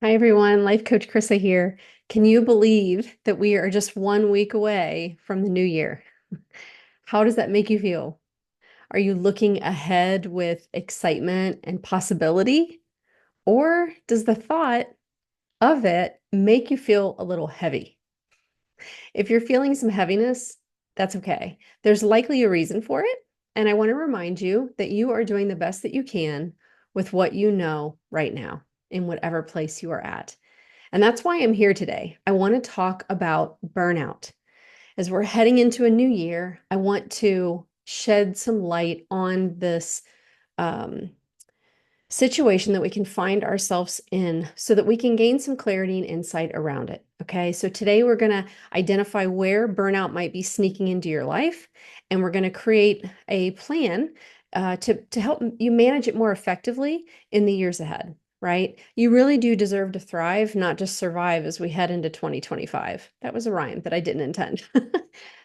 Hi, everyone. Life Coach Krista here. Can you believe that we are just 1 week away from the new year? How does that make you feel? Are you looking ahead with excitement and possibility? Or does the thought of it make you feel a little heavy? If you're feeling some heaviness, that's okay. There's likely a reason for it. And I want to remind you that you are doing the best that you can with what you know right now in whatever place you are at. And that's why I'm here today. I want to talk about burnout. As we're heading into a new year, I want to shed some light on this um, situation that we can find ourselves in so that we can gain some clarity and insight around it. Okay, so today we're going to identify where burnout might be sneaking into your life, and we're going to create a plan to help you manage it more effectively in the years ahead. Right? You really do deserve to thrive, not just survive as we head into 2025. That was a rhyme that I didn't intend.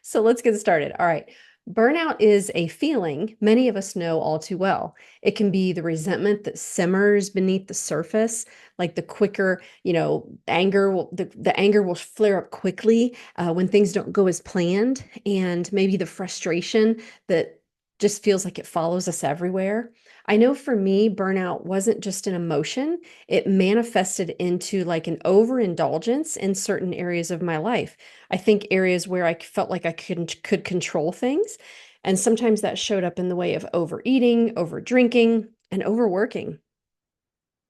So let's get started. All right. Burnout is a feeling many of us know all too well. It can be the resentment that simmers beneath the surface, like the quicker, anger the anger will flare up quickly when things don't go as planned, and maybe the frustration that just feels like it follows us everywhere. I know for me, burnout wasn't just an emotion, it manifested into like an overindulgence in certain areas of my life. I think areas where I felt like I could control things. And sometimes that showed up in the way of overeating, over drinking, and overworking.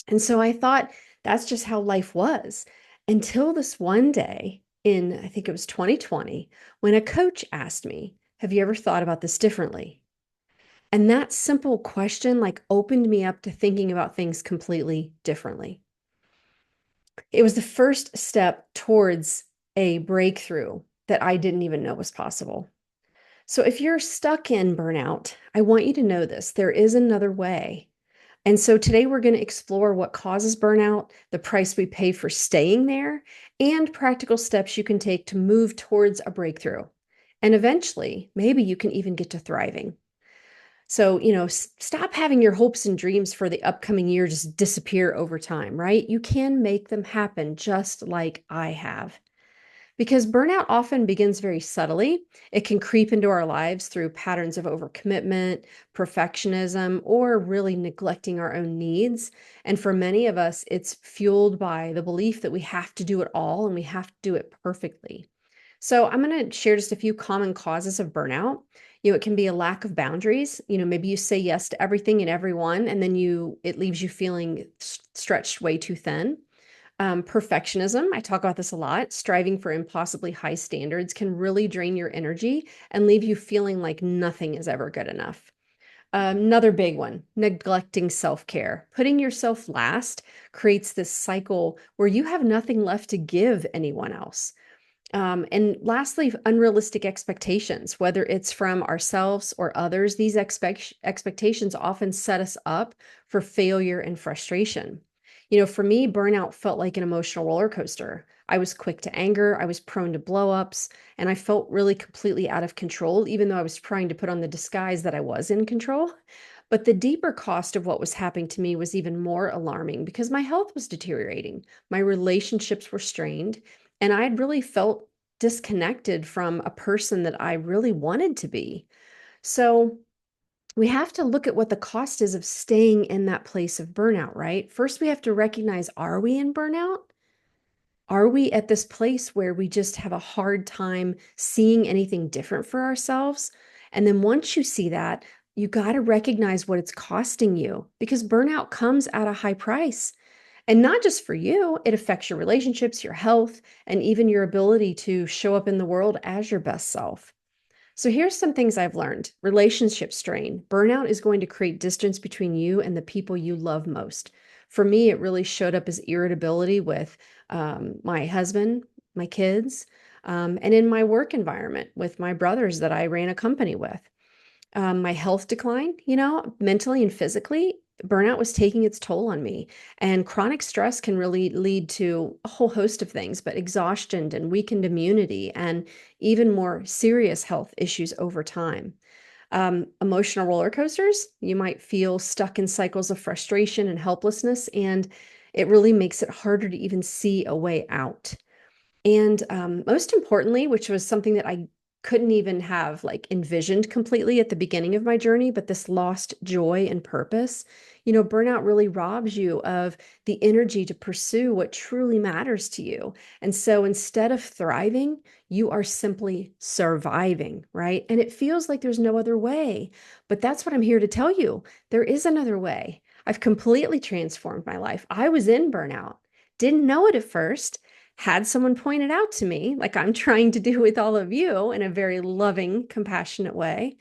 And so I thought that's just how life was until this one day in, I think it was 2020, when a coach asked me, "Have you ever thought about this differently?" And that simple question like opened me up to thinking about things completely differently. It was the first step towards a breakthrough that I didn't even know was possible. So if you're stuck in burnout, I want you to know this. There is another way. And so today we're going to explore what causes burnout, the price we pay for staying there, and practical steps you can take to move towards a breakthrough. And eventually, maybe you can even get to thriving. So, stop having your hopes and dreams for the upcoming year just disappear over time, right? You can make them happen just like I have. Because burnout often begins very subtly. It can creep into our lives through patterns of overcommitment, perfectionism, or really neglecting our own needs. And for many of us, it's fueled by the belief that we have to do it all and we have to do it perfectly. So I'm going to share just a few common causes of burnout. It can be a lack of boundaries. Maybe you say yes to everything and everyone, and then it leaves you feeling stretched way too thin. Perfectionism, I talk about this a lot. Striving for impossibly high standards can really drain your energy and leave you feeling like nothing is ever good enough. Another big one, neglecting self care. Putting yourself last creates this cycle where you have nothing left to give anyone else. And lastly, unrealistic expectations, whether it's from ourselves or others, these expectations often set us up for failure and frustration. For me, burnout felt like an emotional roller coaster. I was quick to anger, I was prone to blow-ups, and I felt really completely out of control, even though I was trying to put on the disguise that I was in control. But the deeper cost of what was happening to me was even more alarming because my health was deteriorating, my relationships were strained, and I'd really felt disconnected from a person that I really wanted to be. So we have to look at what the cost is of staying in that place of burnout, right? First, we have to recognize, are we in burnout? Are we at this place where we just have a hard time seeing anything different for ourselves? And then once you see that, you got to recognize what it's costing you because burnout comes at a high price. And not just for you, it affects your relationships, your health, and even your ability to show up in the world as your best self. So here's some things I've learned. Relationship strain. Burnout is going to create distance between you and the people you love most. For me, it really showed up as irritability with my husband, my kids, and in my work environment with my brothers that I ran a company with. My health decline, mentally and physically, burnout was taking its toll on me. And chronic stress can really lead to a whole host of things, but exhaustion and weakened immunity and even more serious health issues over time. Emotional roller coasters, you might feel stuck in cycles of frustration and helplessness. And It really makes it harder to even see a way out. And most importantly, which was something that I couldn't even have like envisioned completely at the beginning of my journey, but this lost joy and purpose. Burnout really robs you of the energy to pursue what truly matters to you. And so instead of thriving, you are simply surviving, right? And it feels like there's no other way. But that's what I'm here to tell you. There is another way. I've completely transformed my life. I was in burnout, didn't know it at first, had someone point it out to me, like I'm trying to do with all of you in a very loving, compassionate way,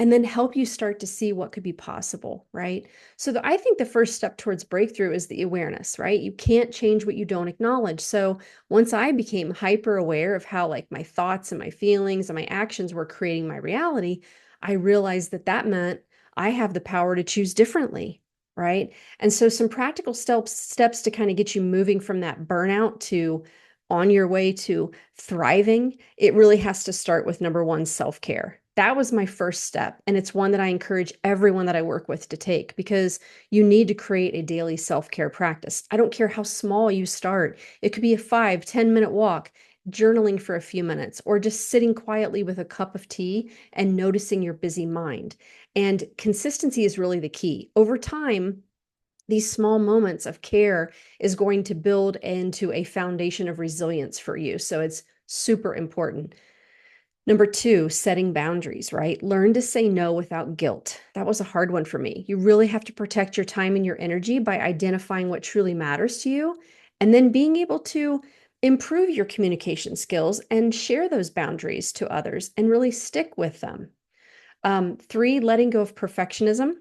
and then help you start to see what could be possible, right? So I think the first step towards breakthrough is the awareness, right? You can't change what you don't acknowledge. So once I became hyper aware of how like my thoughts and my feelings and my actions were creating my reality, I realized that that meant I have the power to choose differently, right? And so some practical steps to kind of get you moving from that burnout to on your way to thriving, it really has to start with number one, self-care. That was my first step. And it's one that I encourage everyone that I work with to take because you need to create a daily self-care practice. I don't care how small you start. It could be a 5-10 minute walk, journaling for a few minutes, or just sitting quietly with a cup of tea and noticing your busy mind. And consistency is really the key. Over time, these small moments of care is going to build into a foundation of resilience for you. So it's super important. Number two, setting boundaries, right? Learn to say no without guilt. That was a hard one for me. You really have to protect your time and your energy by identifying what truly matters to you and then being able to improve your communication skills and share those boundaries to others and really stick with them. Three, letting go of perfectionism.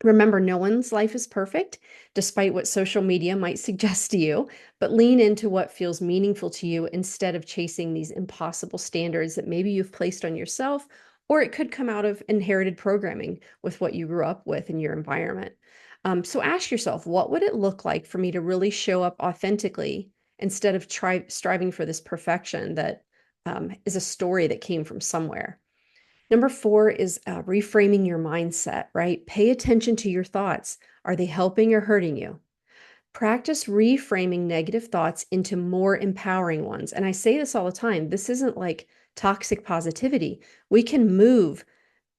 Remember, no one's life is perfect, despite what social media might suggest to you, but lean into what feels meaningful to you instead of chasing these impossible standards that maybe you've placed on yourself, or it could come out of inherited programming with what you grew up with in your environment. So ask yourself, what would it look like for me to really show up authentically instead of striving for this perfection that is a story that came from somewhere? Number four is reframing your mindset, right? Pay attention to your thoughts. Are they helping or hurting you? Practice reframing negative thoughts into more empowering ones. And I say this all the time. This isn't like toxic positivity. We can move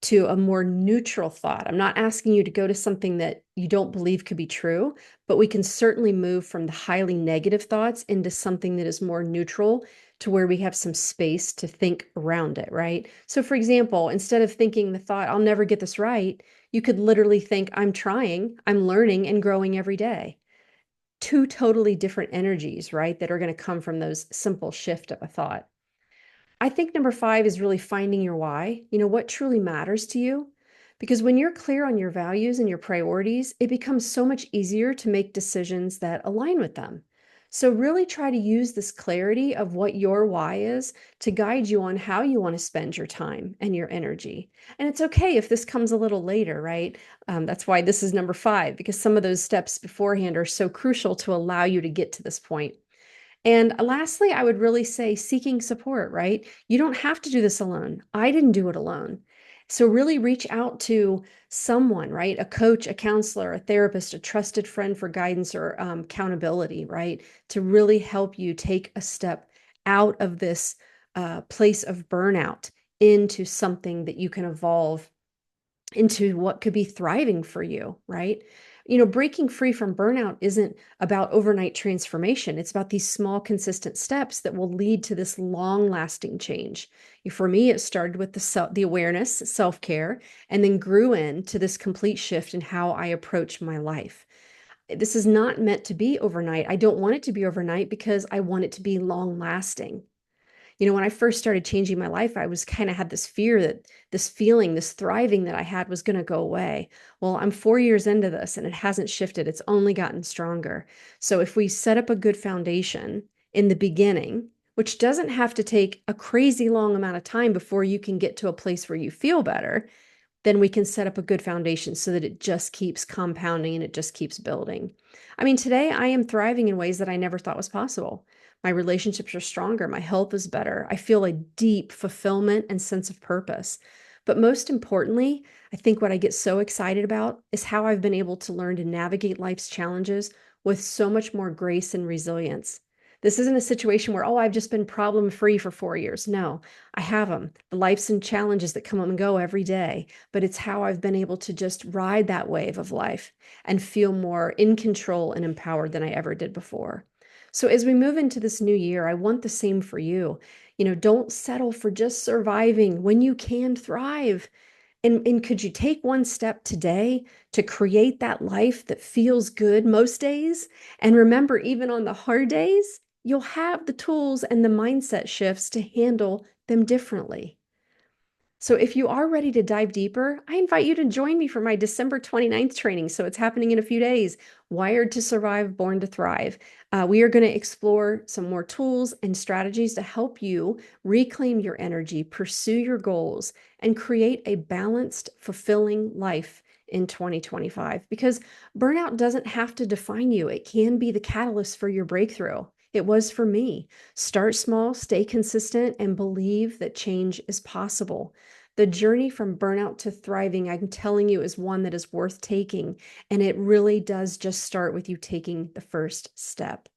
to a more neutral thought. I'm not asking you to go to something that you don't believe could be true, but we can certainly move from the highly negative thoughts into something that is more neutral to where we have some space to think around it, right? So, for example, instead of thinking the thought, I'll never get this right, you could literally think, I'm trying, I'm learning and growing every day. Two totally different energies, right? That are going to come from those simple shift of a thought. I think number five is really finding your why, what truly matters to you. Because when you're clear on your values and your priorities, it becomes so much easier to make decisions that align with them. So, really try to use this clarity of what your why is to guide you on how you want to spend your time and your energy. And it's okay if this comes a little later, right? That's why this is number five, because some of those steps beforehand are so crucial to allow you to get to this point. And lastly, I would really say seeking support, right? You don't have to do this alone. I didn't do it alone. So really reach out to someone, right? A coach, a counselor, a therapist, a trusted friend for guidance or accountability, right? To really help you take a step out of this place of burnout into something that you can evolve into what could be thriving for you, right? Breaking free from burnout isn't about overnight transformation. It's about these small, consistent steps that will lead to this long-lasting change. For me, it started with the awareness, self-care, and then grew into this complete shift in how I approach my life. This is not meant to be overnight. I don't want it to be overnight because I want it to be long-lasting. When I first started changing my life, I was kind of had this fear that this feeling, this thriving that I had was going to go away. Well, I'm 4 years into this and it hasn't shifted. It's only gotten stronger. So if we set up a good foundation in the beginning, which doesn't have to take a crazy long amount of time before you can get to a place where you feel better, then we can set up a good foundation so that it just keeps compounding and it just keeps building. I mean, today I am thriving in ways that I never thought was possible. My relationships are stronger. My health is better. I feel a deep fulfillment and sense of purpose. But most importantly, I think what I get so excited about is how I've been able to learn to navigate life's challenges with so much more grace and resilience. This isn't a situation where, oh, I've just been problem free for 4 years. No, I have them. The life's and challenges that come and go every day, but it's how I've been able to just ride that wave of life and feel more in control and empowered than I ever did before. So as we move into this new year, I want the same for you. Don't settle for just surviving when you can thrive. And could you take one step today to create that life that feels good most days? And remember, even on the hard days, you'll have the tools and the mindset shifts to handle them differently. So if you are ready to dive deeper, I invite you to join me for my December 29th training. So it's happening in a few days. Wired to Survive, Born to Thrive. We are going to explore some more tools and strategies to help you reclaim your energy, pursue your goals, and create a balanced, fulfilling life in 2025. Because burnout doesn't have to define you, it can be the catalyst for your breakthrough. It was for me. Start small, stay consistent, and believe that change is possible. The journey from burnout to thriving, I'm telling you, is one that is worth taking. And it really does just start with you taking the first step.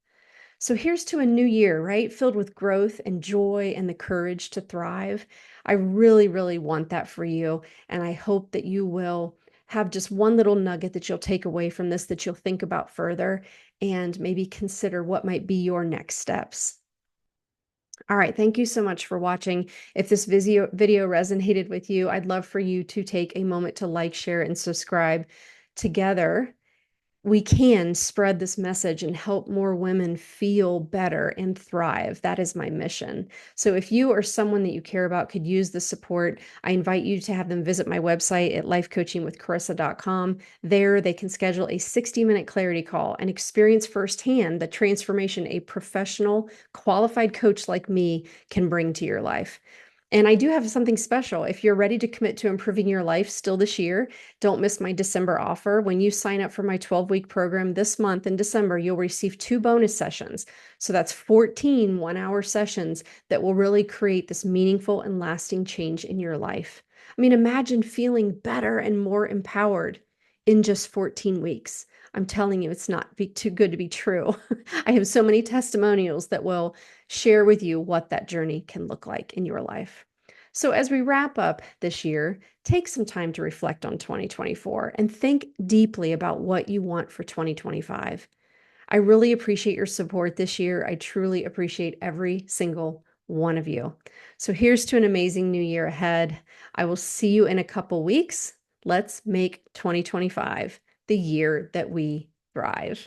So here's to a new year, right? Filled with growth and joy and the courage to thrive. I really, really want that for you. And I hope that you will have just one little nugget that you'll take away from this that you'll think about further and maybe consider what might be your next steps. All right, thank you so much for watching. If this video resonated with you, I'd love for you to take a moment to like, share, and subscribe. Together, we can spread this message and help more women feel better and thrive. That is my mission. So if you or someone that you care about could use the support, I invite you to have them visit my website at lifecoachingwithcarissa.com. There, they can schedule a 60-minute clarity call and experience firsthand the transformation a professional, qualified coach like me can bring to your life. And I do have something special. If you're ready to commit to improving your life still this year, don't miss my December offer. When you sign up for my 12-week program this month in December, you'll receive 2 bonus sessions. So that's 14 one-hour sessions that will really create this meaningful and lasting change in your life. I mean, imagine feeling better and more empowered in just 14 weeks. I'm telling you, it's not too good to be true. I have so many testimonials that will share with you what that journey can look like in your life. So as we wrap up this year, take some time to reflect on 2024 and think deeply about what you want for 2025. I really appreciate your support this year. I truly appreciate every single one of you. So here's to an amazing new year ahead. I will see you in a couple weeks. Let's make 2025 the year that we thrive.